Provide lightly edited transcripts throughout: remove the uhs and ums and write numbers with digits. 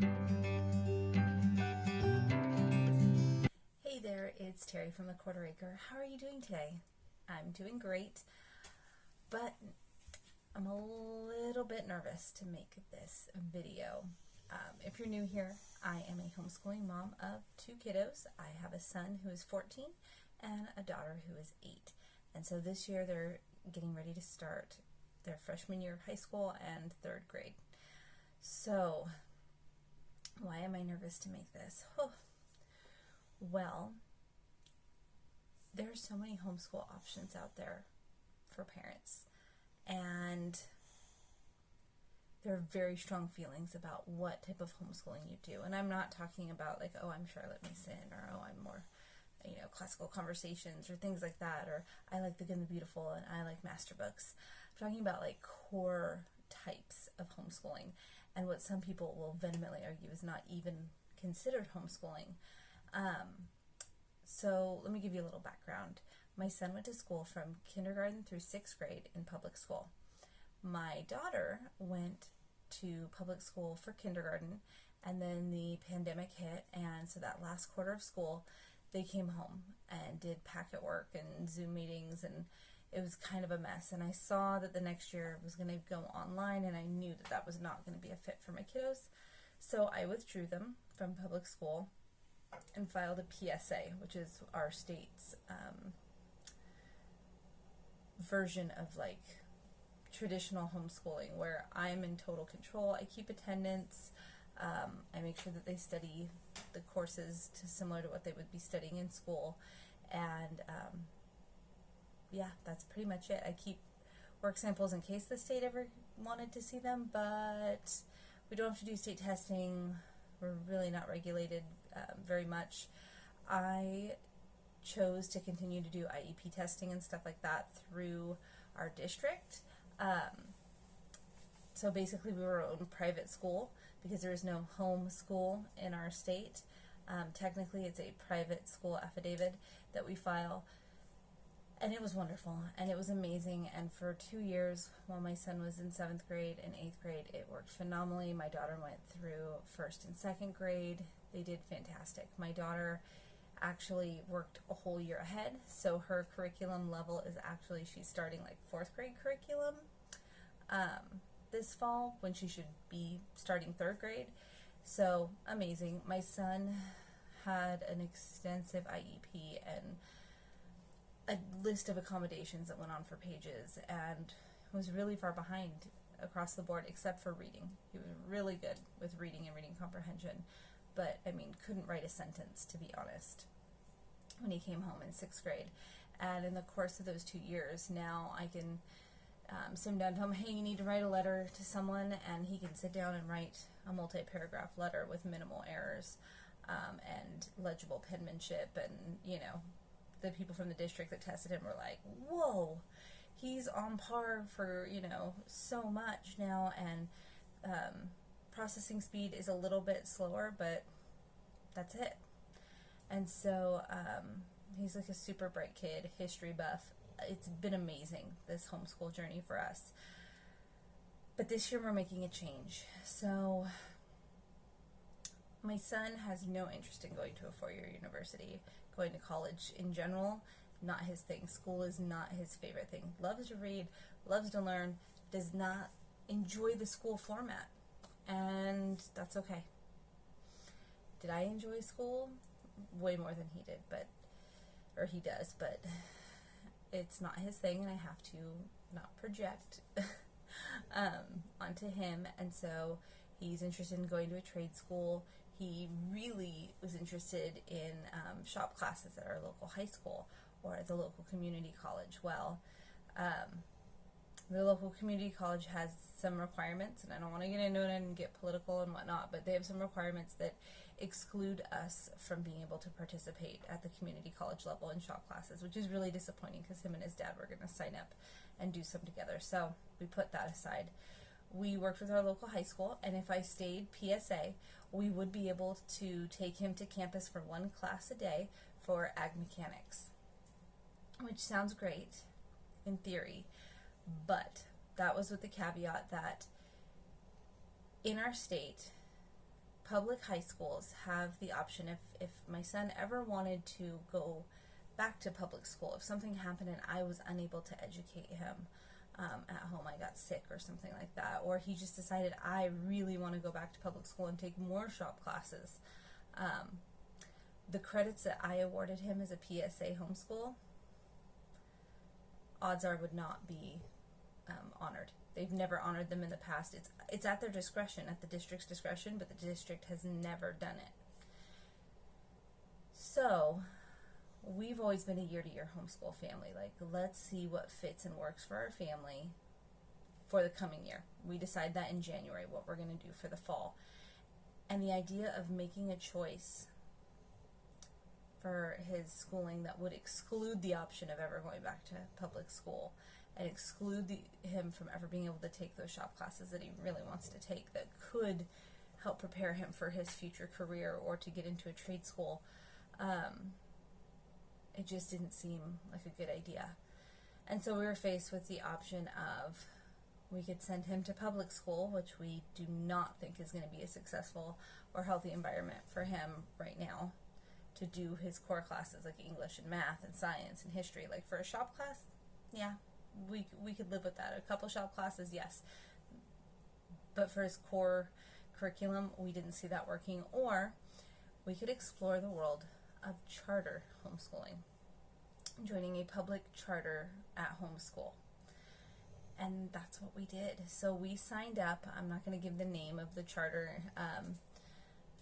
Hey there, it's Terry from the Quarter Acre. How are you doing today? I'm doing great, but I'm a little bit nervous to make this video. If you're new here, I am a homeschooling mom of 2 kiddos. I have a son who is 14 and a daughter who is 8. And so this year they're getting ready to start their freshman year of high school and 3rd grade. So why am I nervous to make this? Well, there are so many homeschool options out there for parents, and there are very strong feelings about what type of homeschooling you do. And I'm not talking about like, oh, I'm Charlotte Mason, or oh, I'm more, classical conversations or things like that, or I like The Good and the Beautiful and I like master books. I'm talking about like core types of homeschooling and what some people will vehemently argue is not even considered homeschooling. So let me give you a little background. My son went to school from kindergarten through 6th grade in public school. My daughter went to public school for kindergarten, and then the pandemic hit, and so that last quarter of school they came home and did packet work and Zoom meetings, and it was kind of a mess. And I saw that the next year was going to go online, and I knew that that was not going to be a fit for my kiddos. So I withdrew them from public school and filed a PSA, which is our state's version of like traditional homeschooling, where I'm in total control. I keep attendance. I make sure that they study the courses similar to what they would be studying in school, and yeah, that's pretty much it. I keep work samples in case the state ever wanted to see them, but we don't have to do state testing. We're really not regulated very much. I chose to continue to do IEP testing and stuff like that through our district. So basically we were our own private school because there is no home school in our state. Technically it's a private school affidavit that we file, and it was wonderful and it was amazing. And for 2 years while my son was in 7th grade and 8th grade, it worked phenomenally. My daughter went through 1st and 2nd grade. They did fantastic. My daughter actually worked a whole year ahead, so her curriculum level is actually, she's starting like 4th grade curriculum this fall when she should be starting 3rd grade. So amazing. My son had an extensive IEP and a list of accommodations that went on for pages, and was really far behind across the board except for reading. He was really good with reading and reading comprehension, but I mean couldn't write a sentence, to be honest, when he came home in 6th grade. And in the course of those 2 years, now I can send him down to home, hey, you need to write a letter to someone, and he can sit down and write a multi-paragraph letter with minimal errors and legible penmanship. And the people from the district that tested him were like, whoa, he's on par for so much now. And processing speed is a little bit slower, but that's it. And so he's like a super bright kid, history buff. It's been amazing, this homeschool journey for us. But this year we're making a change. So my son has no interest in going to a 4-year university. Going to college in general, not his thing. School is not his favorite thing. Loves to read, loves to learn, does not enjoy the school format. And that's okay. Did I enjoy school? Way more than he did, or he does, but it's not his thing, and I have to not project onto him. And so he's interested in going to a trade school. He really was interested in shop classes at our local high school or at the local community college. Well, the local community college has some requirements, and I don't want to get into it and get political and whatnot, but they have some requirements that exclude us from being able to participate at the community college level in shop classes, which is really disappointing because him and his dad were going to sign up and do some together. So we put that aside. We worked with our local high school, and if I stayed PSA, we would be able to take him to campus for 1 class a day for ag mechanics, which sounds great in theory, but that was with the caveat that in our state, public high schools have the option, if my son ever wanted to go back to public school, if something happened and I was unable to educate him at home, I got sick or something like that, or he just decided I really want to go back to public school and take more shop classes, the credits that I awarded him as a PSA homeschool, odds are would not be honored. They've never honored them in the past. It's at their discretion, at the district's discretion, but the district has never done it. So we've always been a year-to-year homeschool family. Like, let's see what fits and works for our family for the coming year. We decide that in January, what we're going to do for the fall. And the idea of making a choice for his schooling that would exclude the option of ever going back to public school and exclude him from ever being able to take those shop classes that he really wants to take that could help prepare him for his future career or to get into a trade school, it just didn't seem like a good idea. And so we were faced with the option of we could send him to public school, which we do not think is going to be a successful or healthy environment for him right now to do his core classes like English and math and science and history. Like for a shop class, yeah, we could live with that. A couple shop classes, yes. But for his core curriculum, we didn't see that working. Or we could explore the world of charter homeschooling, joining a public charter at home school. And that's what we did. So we signed up. I'm not going to give the name of the charter,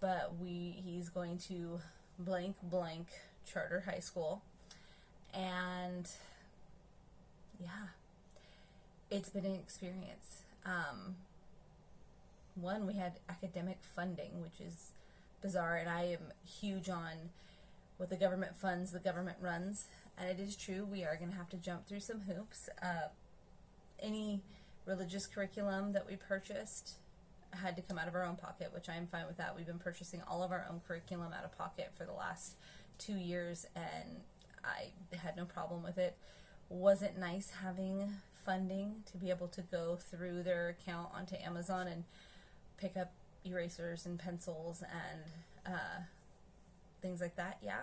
but he's going to blank blank charter high school. And yeah, it's been an experience. One, we had academic funding, which is bizarre, and I am huge on what the government funds, the government runs, and it is true, we are going to have to jump through some hoops. Any religious curriculum that we purchased had to come out of our own pocket, which I am fine with that. We've been purchasing all of our own curriculum out of pocket for the last 2 years, and I had no problem with it. Wasn't nice having funding to be able to go through their account onto Amazon and pick up erasers and pencils and things like that. Yeah,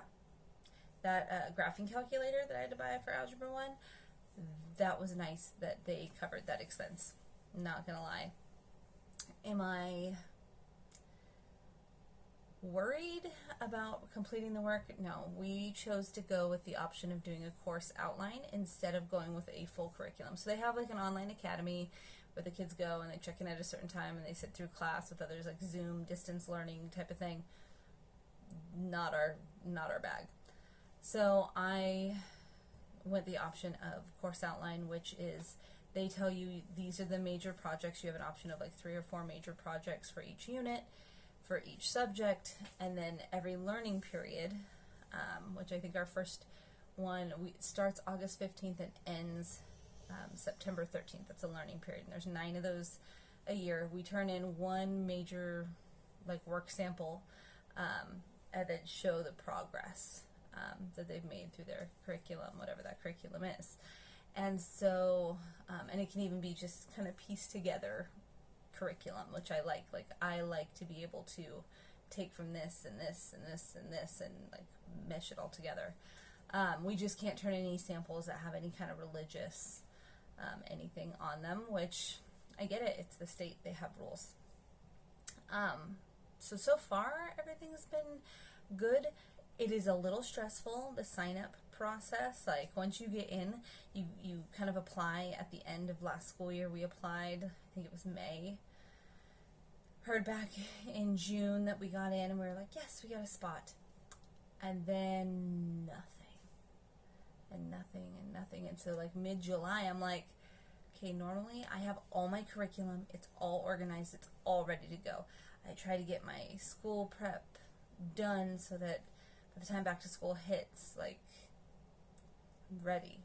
that graphing calculator that I had to buy for Algebra 1, that was nice that they covered that expense. Not gonna lie. Am I worried about completing the work? No, we chose to go with the option of doing a course outline instead of going with a full curriculum. So they have like an online academy where the kids go and they check in at a certain time and they sit through class with others, like Zoom, distance learning type of thing. Not our bag. So I went the option of course outline, which is they tell you these are the major projects. You have an option of like 3 or 4 major projects for each unit, for each subject, and then every learning period, which I think our first one starts August 15th and ends September 13th. That's a learning period, and there's 9 of those a year. We turn in one major like work sample and then show the progress that they've made through their curriculum, whatever that curriculum is. And so, and it can even be just kind of pieced together curriculum, which I like. Like, I like to be able to take from this and this and this and this and like mesh it all together. We just can't turn any samples that have any kind of religious anything on them, which I get it. It's the state. They have rules. So far, everything's been good. It is a little stressful, the sign-up process. Like, once you get in, you kind of apply at the end of last school year. We applied, I think it was May. Heard back in June that we got in, and we were like, yes, we got a spot. And then nothing. And nothing and nothing. And so, like, mid-July, I'm like, okay, normally I have all my curriculum. It's all organized. It's all ready to go. I try to get my school prep done so that by the time back to school hits, like, I'm ready,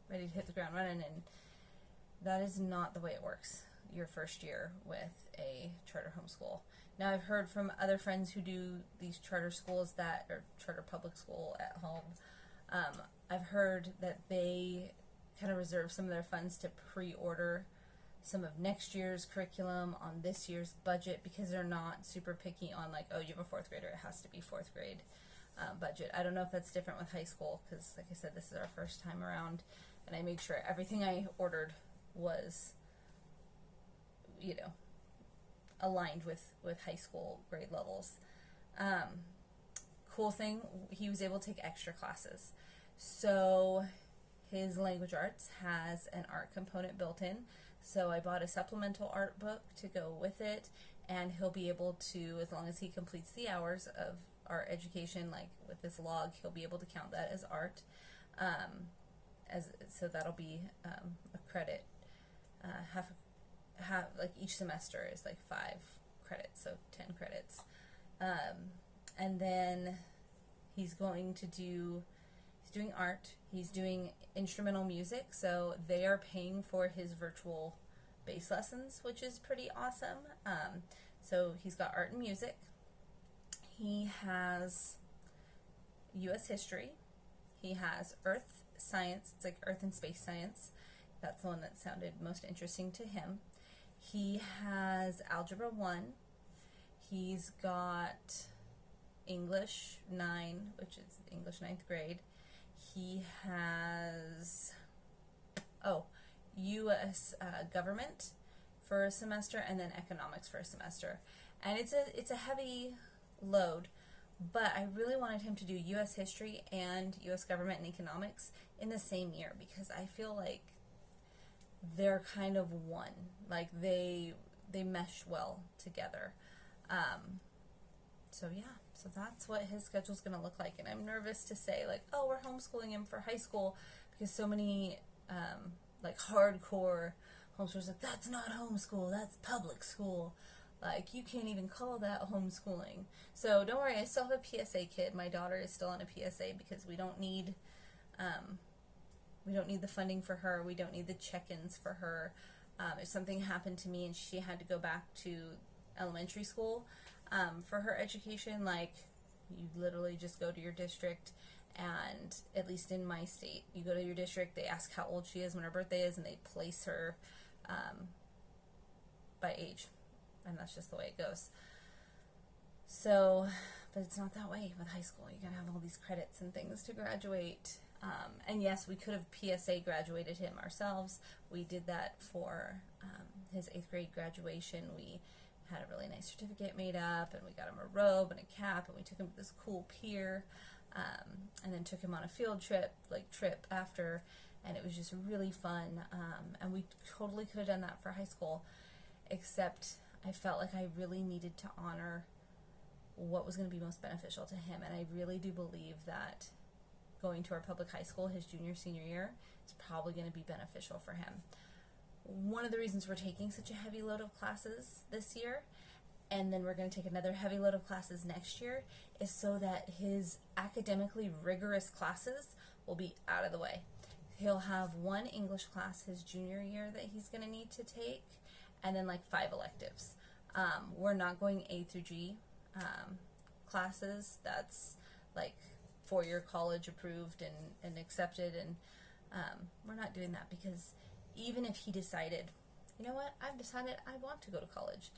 ready to hit the ground running. And that is not the way it works your first year with a charter homeschool. Now, I've heard from other friends who do these charter schools or charter public school at home. I've heard that they kind of reserve some of their funds to pre-order some of next year's curriculum, on this year's budget, because they're not super picky on like, oh, you have a fourth grader, it has to be fourth grade budget. I don't know if that's different with high school, because like I said, this is our first time around, and I make sure everything I ordered was, you know, aligned with high school grade levels. Cool thing, he was able to take extra classes. So his language arts has an art component built in. So I bought a supplemental art book to go with it, and he'll be able to, as long as he completes the hours of art education, like with this log, he'll be able to count that as art. So that'll be a credit. Like each semester is like 5 credits, so 10 credits. And then he's doing art, he's doing instrumental music, so they are paying for his virtual bass lessons, which is pretty awesome. So he's got art and music. He has U.S. history. He has earth science, it's like earth and space science. That's the one that sounded most interesting to him. He has Algebra 1. He's got English 9, which is English 9th grade. He has, U.S. government for a semester, and then economics for a semester. And it's a heavy load, but I really wanted him to do U.S. history and U.S. government and economics in the same year, because I feel like they're kind of one. Like they mesh well together. So yeah, so that's what his schedule's going to look like. And I'm nervous to say like, oh, we're homeschooling him for high school, because so many like hardcore homeschoolers like, that's not homeschool, that's public school. Like, you can't even call that homeschooling. So don't worry, I still have a PSA kid. My daughter is still on a PSA, because we don't need the funding for her. We don't need the check-ins for her. If something happened to me and she had to go back to elementary school for her education, like, you literally just go to your district, and at least in my state, you go to your district, they ask how old she is, when her birthday is, and they place her by age. And that's just the way it goes. So, but it's not that way with high school. You gotta have all these credits and things to graduate. And yes, we could have PSA graduated him ourselves. We did that for his 8th grade graduation. We had a really nice certificate made up, and we got him a robe and a cap, and we took him to this cool pier, and then took him on a field trip after, and it was just really fun. And we totally could have done that for high school, except I felt like I really needed to honor what was going to be most beneficial to him, and I really do believe that going to our public high school his senior year is probably going to be beneficial for him. One of the reasons we're taking such a heavy load of classes this year, and then we're going to take another heavy load of classes next year, is so that his academically rigorous classes will be out of the way. He'll have 1 English class his junior year that he's going to need to take, and then like 5 electives. We're not going A through G classes. That's like 4-year college approved and accepted, and we're not doing that, because even if he decided, you know what, I've decided I want to go to college,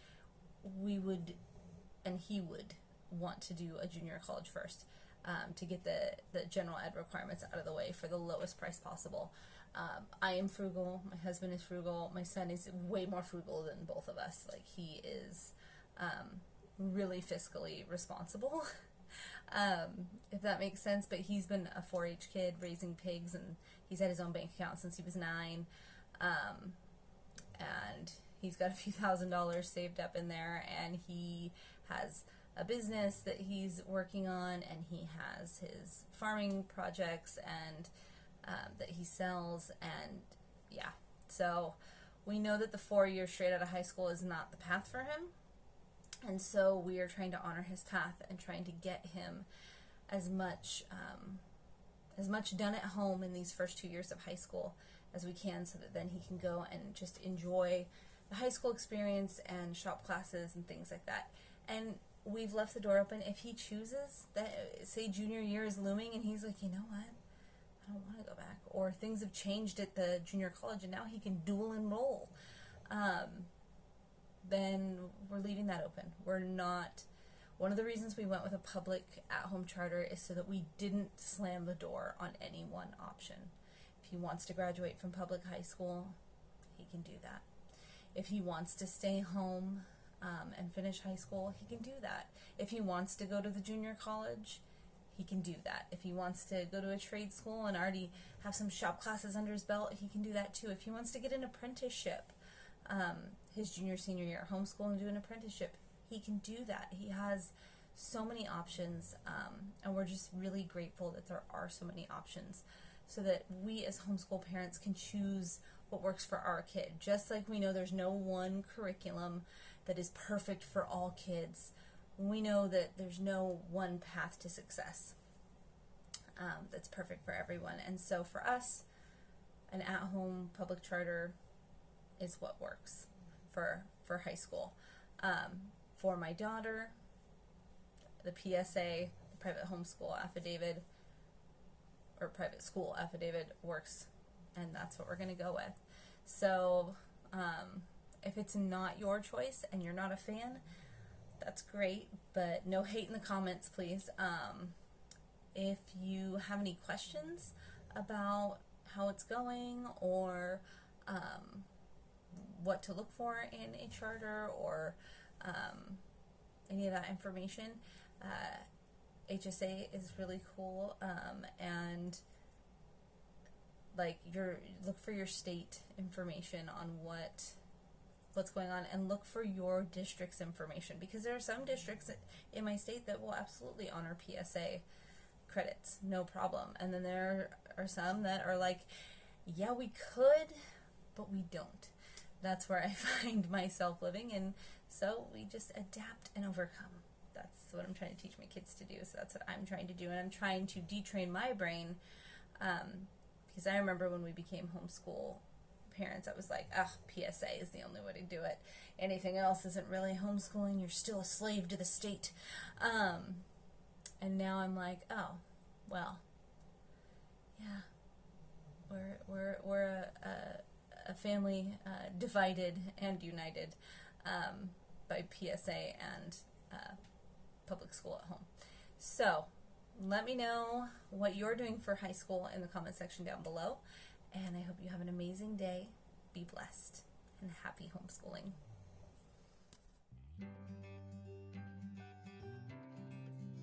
we would, and he would, want to do a junior college first, to get the general ed requirements out of the way for the lowest price possible. I am frugal, my husband is frugal, my son is way more frugal than both of us. Like, he is really fiscally responsible, if that makes sense. But he's been a 4-H kid raising pigs, and he's had his own bank account since he was 9, and he's got a few $1,000s saved up in there, and he has a business that he's working on, and he has his farming projects and that he sells, and yeah. So we know that the 4 years straight out of high school is not the path for him, and so we are trying to honor his path and trying to get him as much done at home in these first 2 years of high school as we can, so that then he can go and just enjoy the high school experience and shop classes and things like that. And we've left the door open. If he chooses that, say junior year is looming, and he's like, you know what, I don't want to go back, or things have changed at the junior college and now he can dual enroll, then we're leaving that open. We're not, one of the reasons we went with a public at-home charter is so that we didn't slam the door on any one option. If he wants to graduate from public high school, he can do that. If he wants to stay home and finish high school, he can do that. If he wants to go to the junior college, he can do that. If he wants to go to a trade school and already have some shop classes under his belt, he can do that too. If he wants to get an apprenticeship, his junior, senior year, homeschool and do an apprenticeship, he can do that. He has so many options, and we're just really grateful that there are so many options so that we as homeschool parents can choose what works for our kid. Just like we know there's no one curriculum that is perfect for all kids, we know that there's no one path to success that's perfect for everyone. And so for us, an at-home public charter is what works for high school. For my daughter, the PSA, the private homeschool affidavit, or private school affidavit works, and that's what we're going to go with. So if it's not your choice and you're not a fan, that's great, but no hate in the comments, please. If you have any questions about how it's going, or what to look for in a charter, or any of that information, HSA is really cool, and like look for your state information on what's going on, and look for your district's information, because there are some districts in my state that will absolutely honor PSA credits, no problem, and then there are some that are like, yeah, we could, but we don't. That's where I find myself living, and so we just adapt and overcome. That's what I'm trying to teach my kids to do, so that's what I'm trying to do, and I'm trying to detrain my brain, because I remember when we became homeschool parents, I was like, PSA is the only way to do it. Anything else isn't really homeschooling. You're still a slave to the state. And now I'm like, oh, well, yeah, we're a family divided and united by PSA and public school at home. So let me know what you're doing for high school in the comment section down below, and I hope you have an amazing day. Be blessed and happy homeschooling.